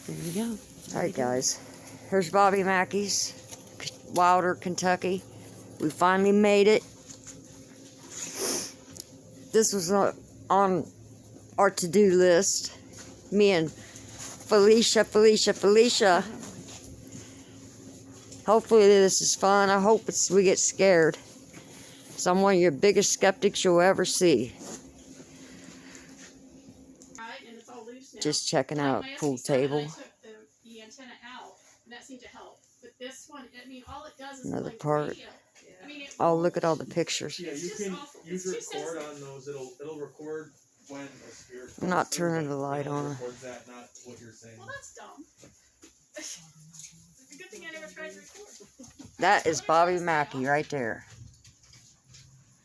There you go. Alright guys, here's Bobby Mackeys, Wilder, Kentucky. We finally made it. This was on our to-do list. Me and Felicia. Hopefully this is fun. I hope we get scared. So I'm one of your biggest skeptics you'll ever see. Just checking out a pool table. I took the antenna out, and that seemed to help. But this one, I mean, all it does is Another like part. radio. I mean, Oh, look at all the pictures. Yeah, you can use record on those. It'll record when a spirit. I'm not turning the light on. Records that, not what you're saying. Well, that's dumb. It's a good thing I never tried to record. That is Bobby Mackey right there.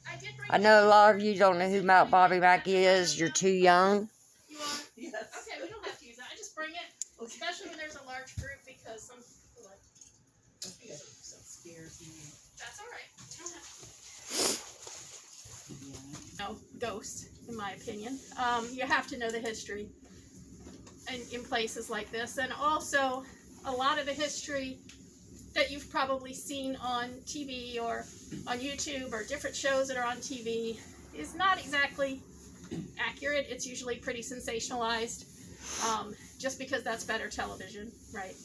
I I know a lot of you don't know who Bobby Mackey is. You're too young. You want? Yes. Okay, we don't have to use that. I just bring it, especially when there's a large group, because some people like use it. So Scares me. that's all right. You don't have to. No, ghosts, in my opinion. You have to know the history in places like this, and also a lot of the history that you've probably seen on TV or on YouTube or different shows that are on TV is not exactly accurate. It's usually pretty sensationalized, just because that's better television, right?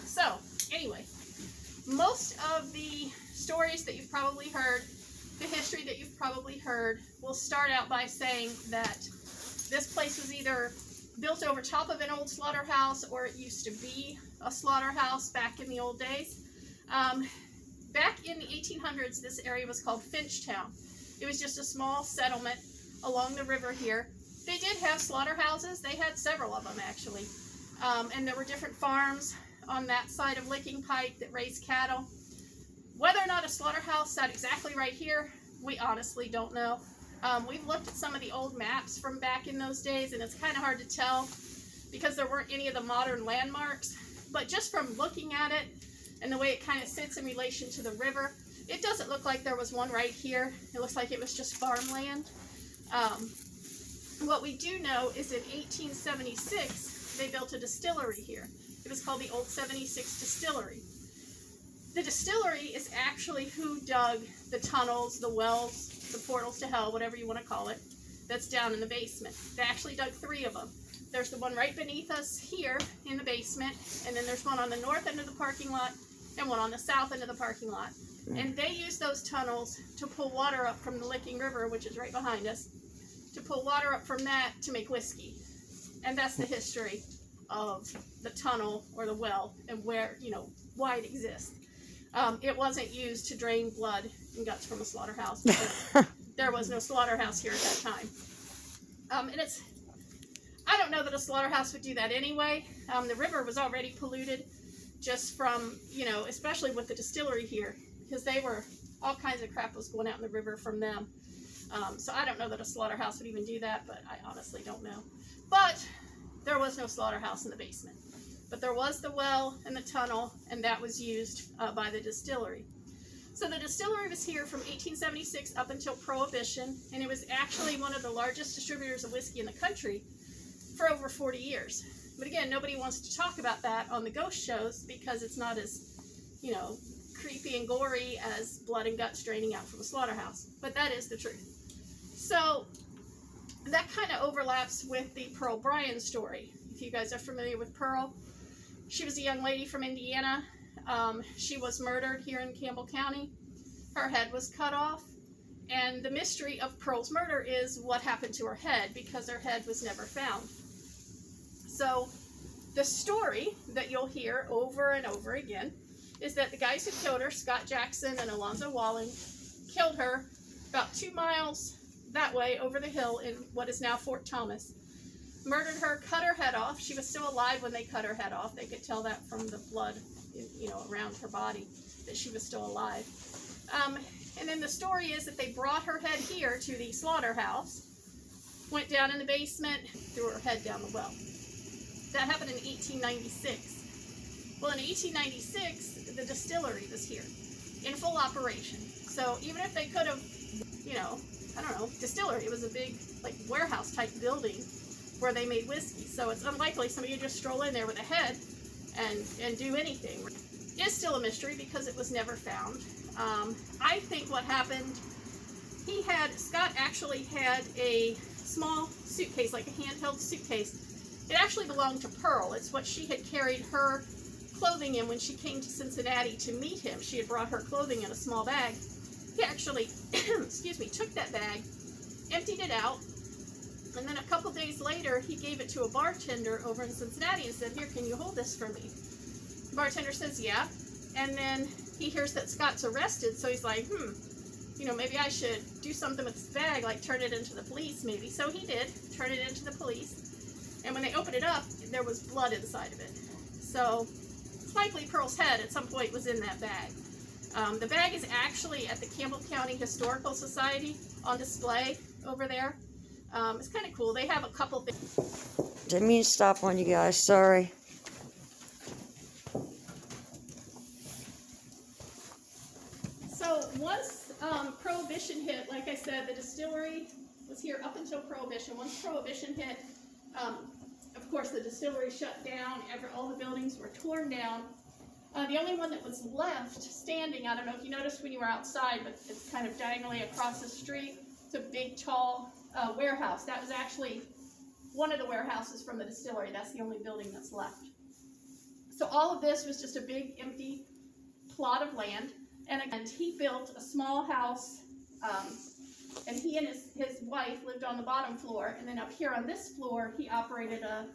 So, anyway, most of the stories that you've probably heard, the history that you've probably heard, will start out by saying that this place was either built over top of an old slaughterhouse, or it used to be a slaughterhouse back in the old days. Back in the 1800s, this area was called Finchtown. It was just a small settlement along the river here. They did have slaughterhouses. They had several of them, actually. And there were different farms on that side of Licking Pike that raised cattle. Whether or not a slaughterhouse sat exactly right here, we honestly don't know. We've looked at some of the old maps from back in those days, and it's kind of hard to tell because there weren't any of the modern landmarks. But just from looking at it and the way it kind of sits in relation to the river, it doesn't look like there was one right here. It looks like it was just farmland. What we do know is in 1876, they built a distillery here. It was called the Old 76 Distillery. The distillery is actually who dug the tunnels, the wells, the portals to hell, whatever you want to call it, that's down in the basement. They actually dug 3 of them. There's the one right beneath us here in the basement, and then there's one on the north end of the parking lot and one on the south end of the parking lot. And they use those tunnels to pull water up from the Licking River, which is right behind us, to pull water up from that to make whiskey. And that's the history of the tunnel or the well and where, why it exists. It wasn't used to drain blood and guts from a slaughterhouse, because there was no slaughterhouse here at that time. And I don't know that a slaughterhouse would do that anyway. The river was already polluted just from, especially with the distillery here, because all kinds of crap was going out in the river from them. So I don't know that a slaughterhouse would even do that, but I honestly don't know. But there was no slaughterhouse in the basement. But there was the well and the tunnel, and that was used by the distillery. So the distillery was here from 1876 up until Prohibition, and it was actually one of the largest distributors of whiskey in the country for over 40 years. But again, nobody wants to talk about that on the ghost shows because it's not as, creepy and gory as blood and guts draining out from a slaughterhouse. But that is the truth. So that kind of overlaps with the Pearl Bryan story. If you guys are familiar with Pearl, she was a young lady from Indiana. She was murdered here in Campbell County. Her head was cut off. And the mystery of Pearl's murder is what happened to her head, because her head was never found. So the story that you'll hear over and over again is that the guys who killed her, Scott Jackson and Alonzo Walling, killed her about 2 miles that way over the hill in what is now Fort Thomas. Murdered her, cut her head off. She was still alive when they cut her head off. They could tell that from the blood, around her body, that she was still alive. And then the story is that they brought her head here to the slaughterhouse, went down in the basement, threw her head down the well. That happened in 1896. Well, in 1896, the distillery was here in full operation. So even if they could have, distillery, it was a big, warehouse type building where they made whiskey. So it's unlikely somebody would just stroll in there with a head and do anything. It's still a mystery because it was never found. I think what happened, Scott actually had a small suitcase, like a handheld suitcase. It actually belonged to Pearl. It's what she had carried her clothing in when she came to Cincinnati to meet him. She had brought her clothing in a small bag. He actually, excuse me, took that bag, emptied it out, and then a couple days later, he gave it to a bartender over in Cincinnati and said, "Here, can you hold this for me?" The bartender says, "Yeah." And then he hears that Scott's arrested, so he's like, maybe I should do something with this bag, like turn it into the police maybe. So he did, turn it into the police. And when they opened it up, there was blood inside of it. So it's likely Pearl's head at some point was in that bag. The bag is actually at the Campbell County Historical Society on display over there. It's kind of cool. They have a couple things. Didn't mean to stop on you guys. Sorry. So once Prohibition hit, like I said, the distillery was here up until Prohibition. Once Prohibition hit, of course, the distillery shut down. All the buildings were torn down. The only one that was left standing, I don't know if you noticed when you were outside, but it's kind of diagonally across the street. It's a big, tall warehouse. That was actually one of the warehouses from the distillery. That's the only building that's left. So all of this was just a big, empty plot of land. And he built a small house, and he and his wife lived on the bottom floor. And then up here on this floor, he operated a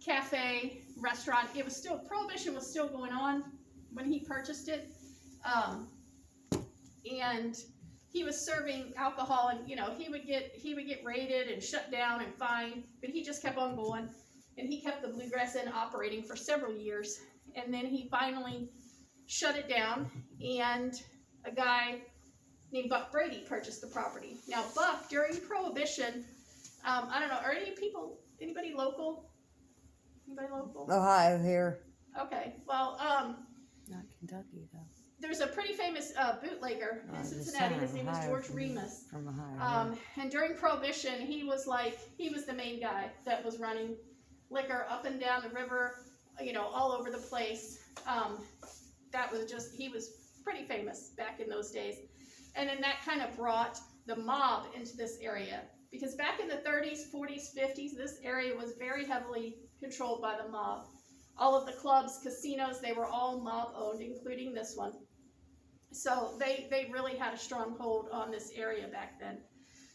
cafe, restaurant. It was still, Prohibition was still going on when he purchased it. And he was serving alcohol, and he would get raided and shut down and fined, but he just kept on going, and he kept the Bluegrass Inn operating for several years. And then he finally shut it down, and a guy named Buck Brady purchased the property. Now, Buck, during Prohibition, I don't know, are anybody local? Anybody local? Ohio here. Okay, well, Not Kentucky, though. there's a pretty famous bootlegger in Cincinnati. His name was George Remus. From Ohio. And during Prohibition, he was the main guy that was running liquor up and down the river, all over the place. He was pretty famous back in those days. And then that kind of brought the mob into this area. Because back in the 30s, 40s, 50s, this area was very heavily controlled by the mob. All of the clubs, casinos, they were all mob owned, including this one. So they really had a strong hold on this area back then.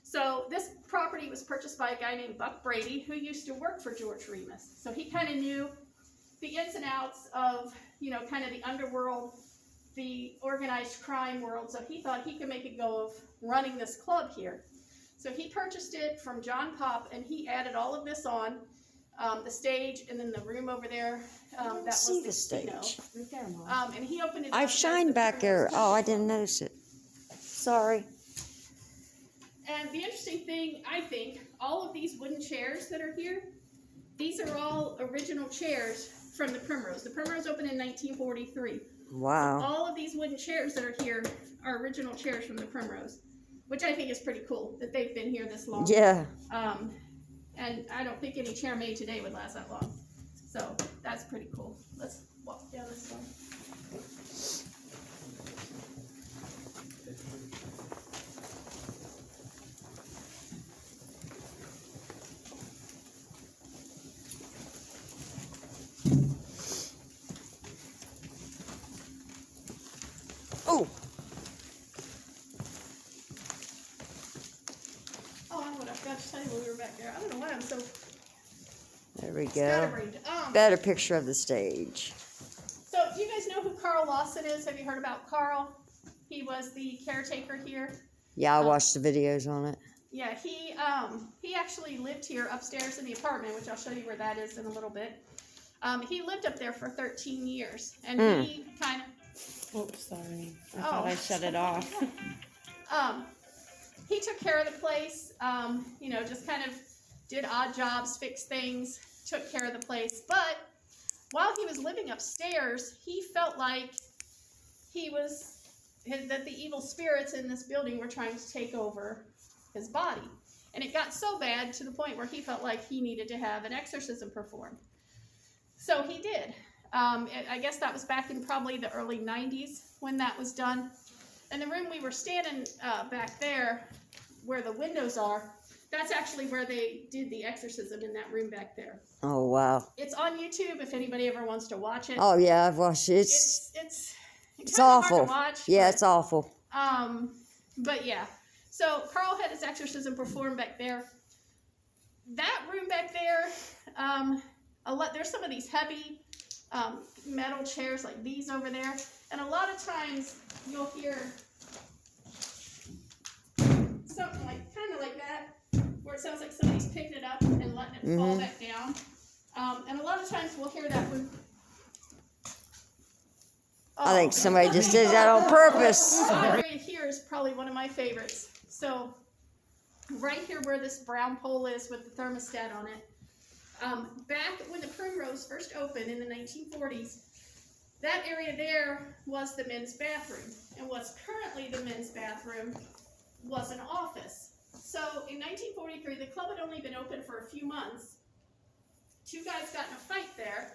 So this property was purchased by a guy named Buck Brady, who used to work for George Remus. So he kind of knew the ins and outs of, kind of the underworld, the organized crime world. So he thought he could make a go of running this club here. So he purchased it from John Pop, and he added all of this on, the stage, and then the room over there. That was the stage. Right there, Mom. And he opened it. I've shined back there. Oh, I didn't notice it. Sorry. And the interesting thing, I think, all of these wooden chairs that are here, these are all original chairs from the Primrose. The Primrose opened in 1943. Wow. So all of these wooden chairs that are here are original chairs from the Primrose, which I think is pretty cool that they've been here this long. Yeah. And I don't think any chair made today would last that long. So that's pretty cool. Let's walk down this one. Oh. Oh, I would have got to tell you when we were back there. I don't know why I'm so There we go. scatterbrained. Better picture of the stage. So, do you guys know who Carl Lawson is? Have you heard about Carl? He was the caretaker here. Yeah, I watched the videos on it. Yeah, he actually lived here upstairs in the apartment, which I'll show you where that is in a little bit. He lived up there for 13 years, and he kind of... Oh, sorry. I thought I shut it off. He took care of the place, just kind of did odd jobs, fixed things, took care of the place. But while he was living upstairs, he felt like that the evil spirits in this building were trying to take over his body. And it got so bad to the point where he felt like he needed to have an exorcism performed. So he did. I guess that was back in probably the early 90s when that was done. And the room we were standing back there, where the windows are, that's actually where they did the exorcism, in that room back there. Oh, wow. It's on YouTube if anybody ever wants to watch it. Oh, yeah, I've watched it. It's awful. hard to watch, yeah, but, it's awful. But yeah. So Carl had his exorcism performed back there. That room back there, there's some of these heavy metal chairs like these over there, and a lot of times you'll hear something like kind of like that, where it sounds like somebody's picking it up and letting it fall back down. And a lot of times we'll hear that when I think somebody just did that on purpose. Right here is probably one of my favorites. So right here where this brown pole is with the thermostat on it, back when the Primrose first opened in the 1940s, that area there was the men's bathroom. And what's currently the men's bathroom was an office. So in 1943, the club had only been open for a few months. Two guys got in a fight there.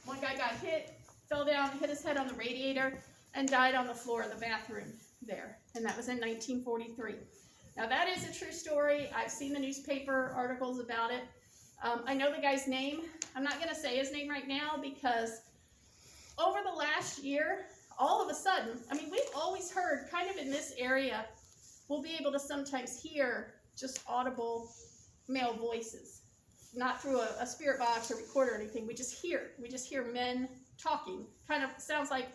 One guy got hit, fell down, hit his head on the radiator, and died on the floor of the bathroom there. And that was in 1943. Now that is a true story. I've seen the newspaper articles about it. I know the guy's name. I'm not going to say his name right now because over the last year, all of a sudden, I mean, we've always heard kind of in this area, we'll be able to sometimes hear just audible male voices. Not through a spirit box or recorder or anything. We just hear men talking. Kind of sounds like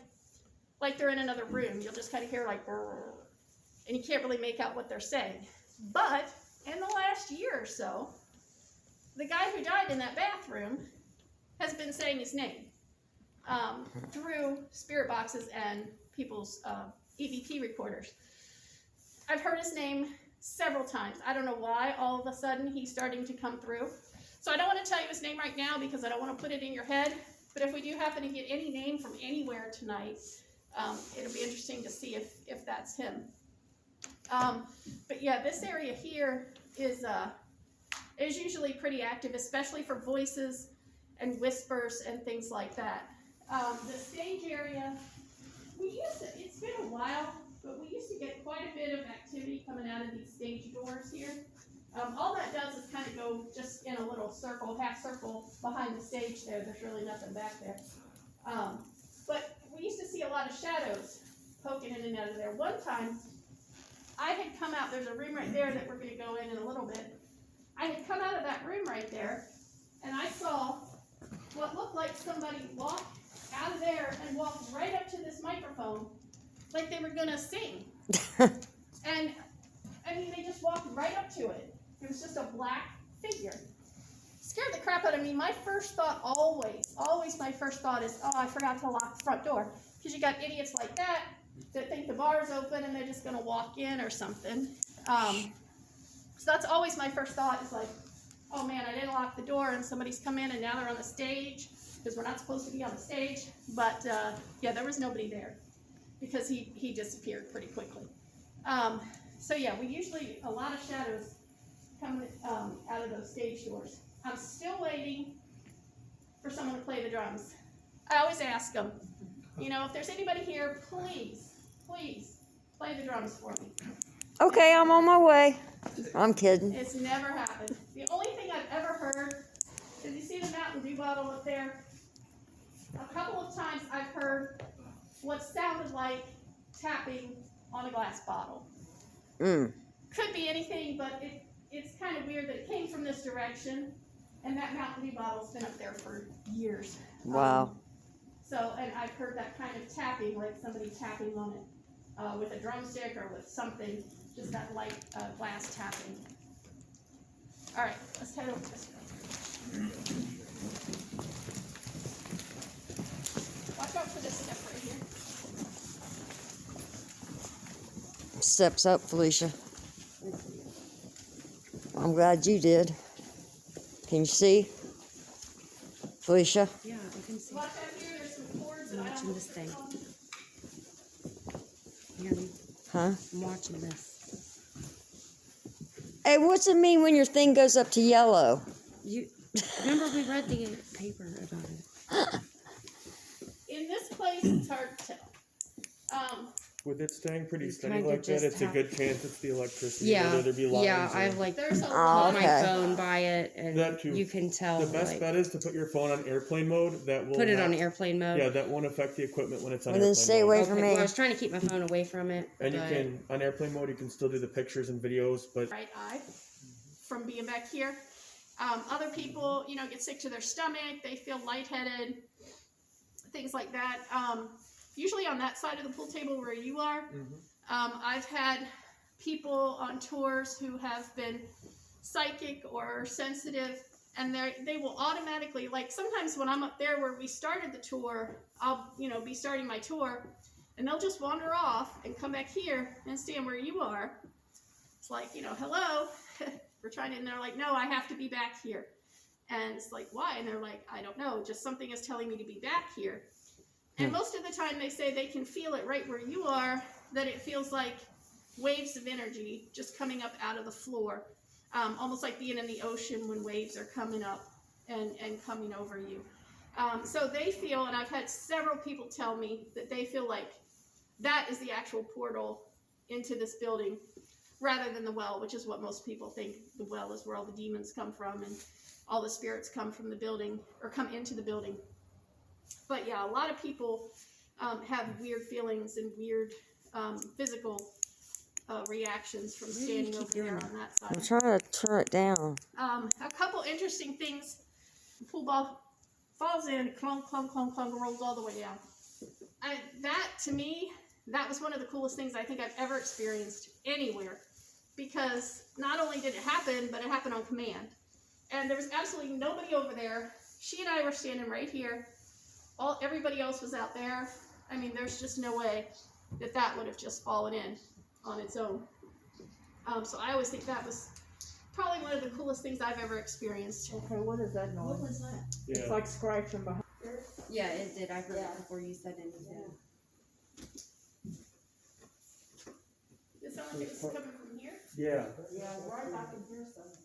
they're in another room. You'll just kind of hear like, brrr, and you can't really make out what they're saying. But in the last year or so, the guy who died in that bathroom has been saying his name through spirit boxes and people's EVP recorders. I've heard his name several times. I don't know why all of a sudden he's starting to come through. So I don't want to tell you his name right now because I don't want to put it in your head. But if we do happen to get any name from anywhere tonight, it'll be interesting to see if that's him. But yeah, this area here is usually pretty active, especially for voices and whispers and things like that. The stage area, it's been a while, but we used to get quite a bit of activity coming out of these stage doors here. All that does is kind of go just in a little circle, half circle behind the stage there. There's really nothing back there. But we used to see a lot of shadows poking in and out of there. One time, I had come out, there's a room right there that we're going to go in a little bit. I had come out of that room right there, and I saw what looked like somebody walk out of there and walk right up to this microphone like they were going to sing. And, I mean, they just walked right up to it. It was just a black figure. Scared the crap out of me. My first thought always my first thought is, oh, I forgot to lock the front door. Because you got idiots like that think the bar's open and they're just going to walk in or something. So that's always my first thought is like, oh man, I didn't lock the door and somebody's come in and now they're on the stage because we're not supposed to be on the stage. But yeah, there was nobody there because he disappeared pretty quickly. So yeah, we usually, a lot of shadows come out of those stage doors. I'm still waiting for someone to play the drums. I always ask them, you know, if there's anybody here, please play the drums for me. Okay, I'm on my way. I'm kidding. It's never happened. The only thing I've ever heard is you see the Mountain Dew bottle up there? A couple of times I've heard what sounded like tapping on a glass bottle. Could be anything, but it's kind of weird that it came from this direction, and that Mountain Dew bottle's been up there for years. Wow. And I've heard that kind of tapping, like somebody tapping on it with a drumstick or with something, just that light glass tapping. All right, let's head over this way. Watch out for this step right here. Steps up, Felicia. I'm glad you did. Can you see? Felicia? Yeah, I can see. Watch out here, there's some cords that I'm I watching don't this thing. know. You hear me? Huh? I'm watching this. Hey, what's it mean when your thing goes up to yellow? You remember we read the paper about it. In this place, it's hard to tell. With it staying pretty You steady kinda like that, just it's a have- good chance it's the electricity. Yeah, Whether there be lines yeah. or- I've like There's a Oh, lot put okay. my phone by it, and That too. you can tell. The best like, bet is to put your phone on airplane mode. That will put it not- on airplane mode. Yeah, that won't affect the equipment when it's on Well, then airplane stay mode. away Okay, from me. well, I was trying to keep my phone away from it. And you but- can, on airplane mode, you can still do the pictures and videos, but right eye from being back here. Other people, you know, get sick to their stomach. They feel lightheaded, things like that. Usually on that side of the pool table where you are. I've had people on tours who have been psychic or sensitive, and they will automatically, like sometimes when I'm up there where we started the tour, I'll, you know, be starting my tour, and they'll just wander off and come back here and stand where you are. It's like, you know, hello, we're trying to, and they're like, no, I have to be back here. And it's like, why? And they're like, I don't know, just something is telling me to be back here. And most of the time they say they can feel it right where you are, that it feels like waves of energy just coming up out of the floor. Almost like being in the ocean when waves are coming up and coming over you. So they feel, and I've had several people tell me that they feel like that is the actual portal into this building rather than the well, which is what most people think. The well is where all the demons come from and all the spirits come from the building or come into the building. But yeah, a lot of people have weird feelings and weird physical reactions from standing over there on that side. I'm trying to turn it down. A couple interesting things. The pool ball falls in, clunk, clunk, clunk, clunk, rolls all the way down. That, to me, that was one of the coolest things I think I've ever experienced anywhere. Because not only did it happen, but it happened on command. And there was absolutely nobody over there. She and I were standing right here. Everybody else was out there. I mean, there's just no way that that would have just fallen in on its own. So I always think that was probably one of the coolest things I've ever experienced. Okay, what is that noise? What was that? yeah. It's like scratching behind. Yeah, it did. I heard it before you said anything. It sounded like it was coming from here. Yeah. Yeah, right, I can hear something.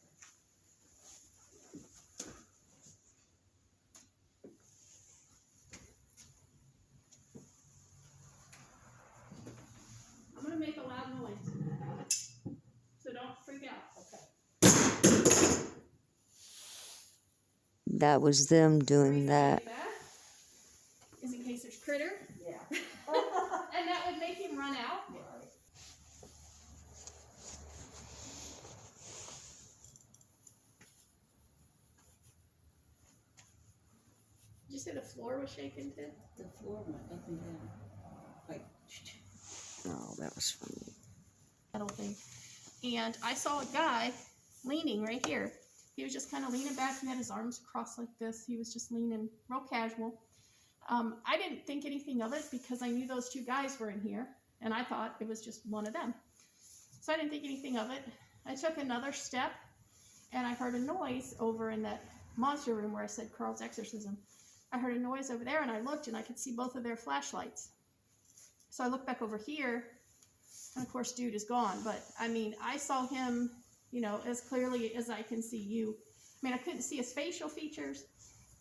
I'm gonna make a loud noise. So don't freak out. Okay. That was them doing that. Is in case there's critter. Yeah. And that would make him run out. Did you say the floor was shaking too? The floor went up and down. Like, Oh, that was funny. Metal thing. And I saw a guy leaning right here. He was just kind of leaning back. He had his arms crossed like this. He was just leaning real casual. I didn't think anything of it because I knew those two guys were in here, and I thought it was just one of them. So I didn't think anything of it. I took another step, and I heard a noise over in that monster room where I said Carl's exorcism. I heard a noise over there, and I looked, and I could see both of their flashlights. So I looked back over here, and of course, dude is gone. But, I mean, I saw him, you know, as clearly as I can see you. I mean, I couldn't see his facial features,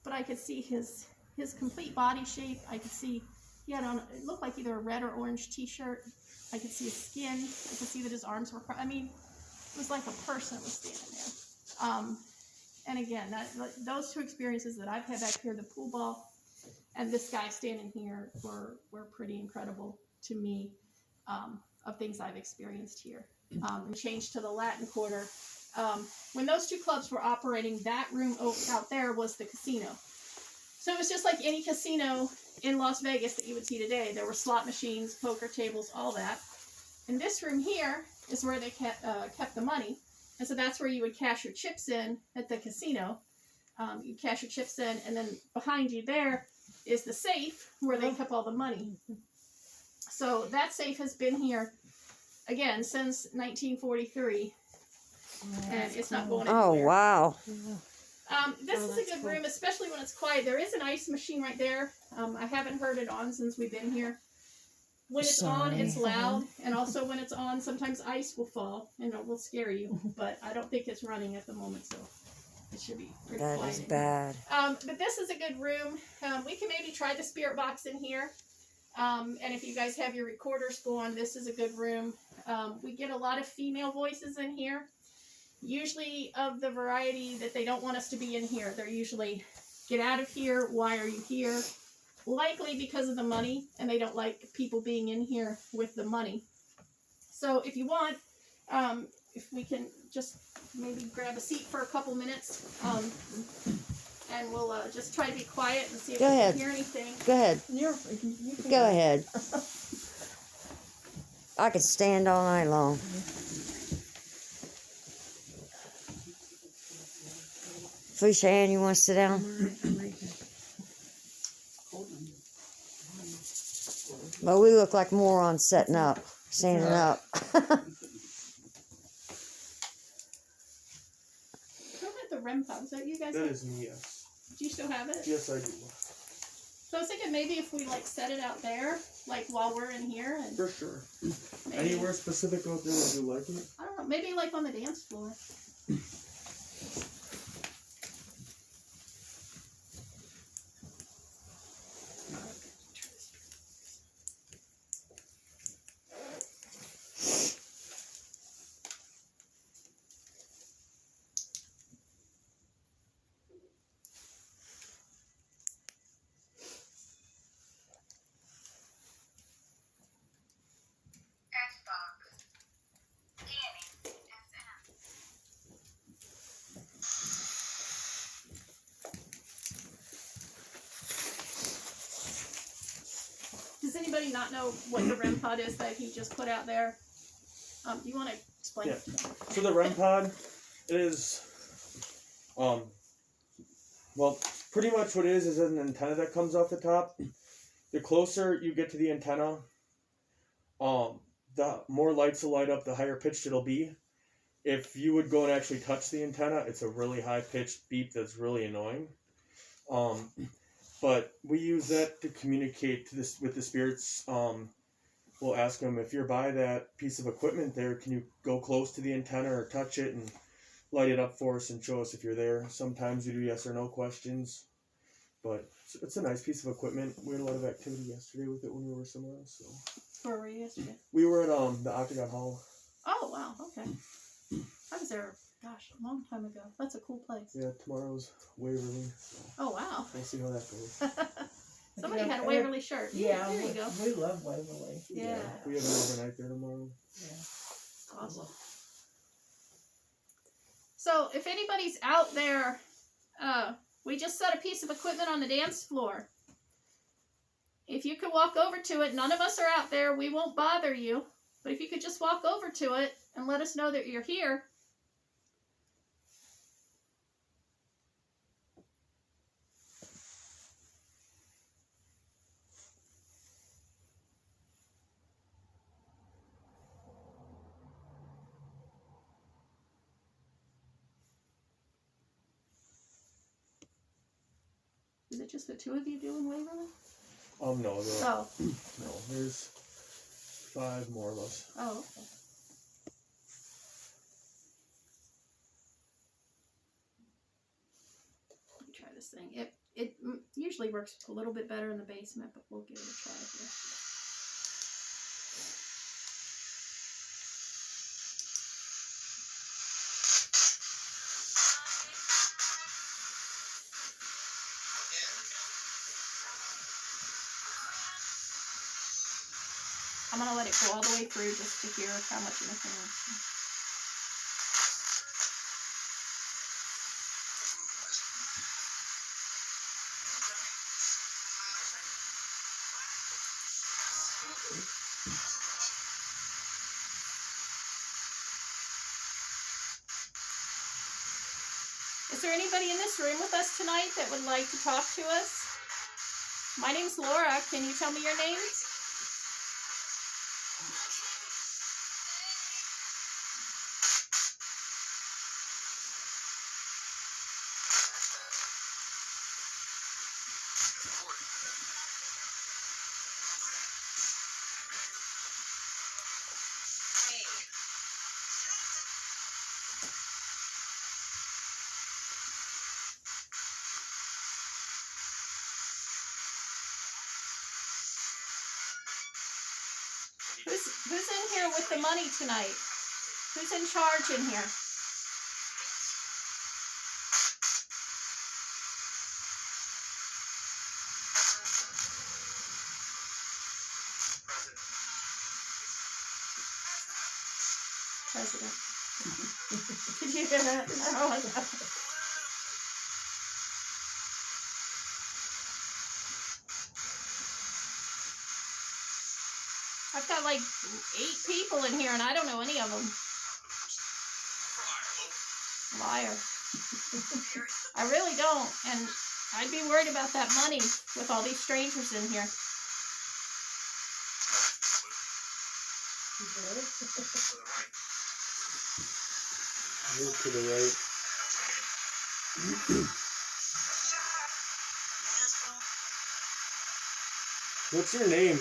but I could see his complete body shape. I could see he had on, it looked like either a red or orange t-shirt. I could see his skin. I could see that his arms were, I mean, it was like a person was standing there. And again, those two experiences that I've had back here, the pool ball and this guy standing here were pretty incredible to me, of things I've experienced here. And changed to the Latin Quarter. When those two clubs were operating, that room out there was the casino. So it was just like any casino in Las Vegas that you would see today. There were slot machines, poker tables, all that. And this room here is where they kept the money. And so that's where you would cash your chips in at the casino. You cash your chips in, and then behind you there is the safe where they kept all the money. So that safe has been here, again, since 1943. And it's not going anywhere. Oh, wow. This is a good room, especially when it's quiet. There is an ice machine right there. I haven't heard it on since we've been here. when it's on, it's Sorry. loud, and also when it's on, sometimes ice will fall and it will scare you. But I don't think it's running at the moment, so it should be pretty That quiet. is bad. But this is a good room. We can maybe try the spirit box in here. And if you guys have your recorders going, this is a good room. We get a lot of female voices in here, usually of the variety that they don't want us to be in here. They're usually, get out of here, why are you here? Likely because of the money, and they don't like people being in here with the money. So if you want, if we can just maybe grab a seat for a couple minutes, and we'll just try to be quiet and see if Go we ahead. can hear anything. Go ahead. You can Go ahead. I could stand all night long. Felicia Ann, you want to sit down? I'm right here. Well, we look like morons setting up, standing up. Who had the REM pod? Is that you guys? That is me, yes. Do you still have it? Yes, I do. So I was thinking maybe if we like set it out there, like while we're in here, and For sure. maybe, Anywhere specific out there would you like it? I don't know, maybe like on the dance floor. Does anybody not know what the REM pod is that he just put out there? Do you want to explain Yeah. it to them? So the REM pod is, well, pretty much what it is an antenna that comes off the top. The closer you get to the antenna, the more lights will light up, the higher pitched it'll be. If you would go and actually touch the antenna, it's a really high pitched beep that's really annoying. But we use that to communicate to this with the spirits. We'll ask them, if you're by that piece of equipment there, can you go close to the antenna or touch it and light it up for us and show us if you're there. Sometimes we do yes or no questions, but it's a nice piece of equipment. We had a lot of activity yesterday with it when we were somewhere else. So Where were you yesterday? we were at the Octagon Hall. Oh, wow, okay. I was there, gosh, a long time ago. That's a cool place. Yeah, tomorrow's Waverly. So Oh, wow. we'll see how that goes. Somebody had a Waverly shirt. Yeah, There you go. we love Waverly. Yeah. We have an overnight there tomorrow. Yeah. Awesome. So, if anybody's out there, we just set a piece of equipment on the dance floor. If you could walk over to it, none of us are out there, we won't bother you. But if you could just walk over to it and let us know that you're here. Is it just the two of you doing Waverly? No, Oh. no, there's 5 more of us. Oh, okay. Let me try this thing. It usually works a little bit better in the basement, but we'll give it a try here. I'm gonna let it go all the way through just to hear how much anything is. Is there anybody in this room with us tonight that would like to talk to us? My name's Laura. Can you tell me your name? Who's in here with the money tonight? Who's in charge in here? President. Did you hear that? Oh, my God. I've got like 8 people in here and I don't know any of them. Liar. I really don't. And I'd be worried about that money with all these strangers in here. Move to the right. What's your name?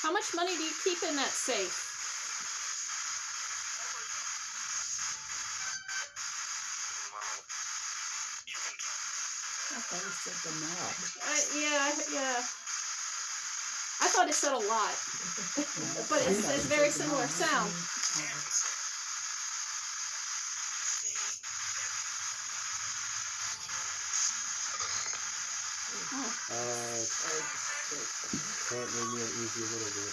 How much money do you keep in that safe? I thought it said the mob. Yeah. I thought it said a lot, but it's very similar sound. Can't make me uneasy a little bit.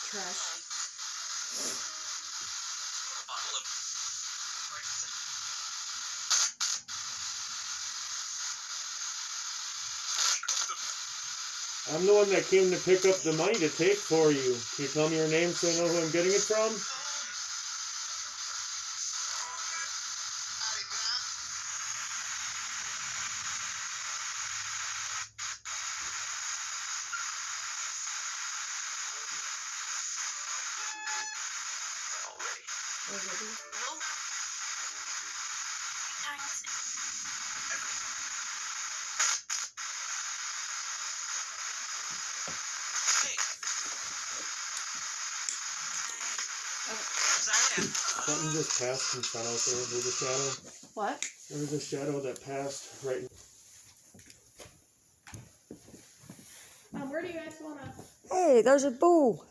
Trash. I'm the one that came to pick up the money to take for you. Can you tell me your name so I know who I'm getting it from? Something just passed in front of us. There was a shadow. What? There was a shadow that passed right. Where do you guys want to? Hey, there's a bull.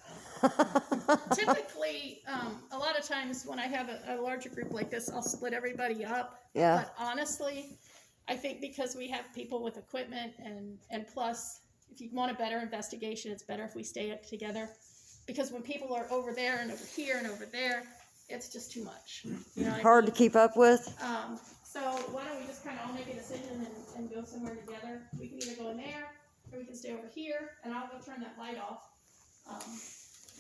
Typically, a lot of times when I have a larger group like this, I'll split everybody up. Yeah. But honestly, I think because we have people with equipment and plus, if you want a better investigation, it's better if we stay together. Because when people are over there and over here and over there, it's just too much. You know what Hard I to mean? keep up with. So why don't we just kind of all make a decision and go somewhere together? We can either go in there or we can stay over here, and I'll go turn that light off.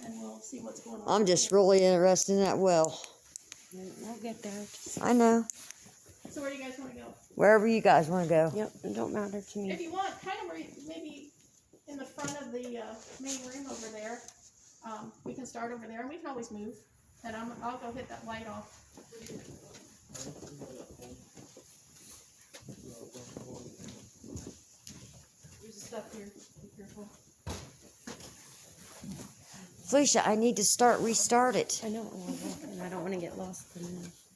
And we'll see what's going on. I'm just really interested in that well. We'll get there. I know. So where do you guys want to go? Wherever you guys want to go. Yep, it don't matter to me. If you want, kind of maybe in the front of the main room over there. We can start over there, and we can always move. And I'll go hit that light off. There's stuff here. Be careful. Felicia, I need to restart it. I know, and I don't want to get lost in this.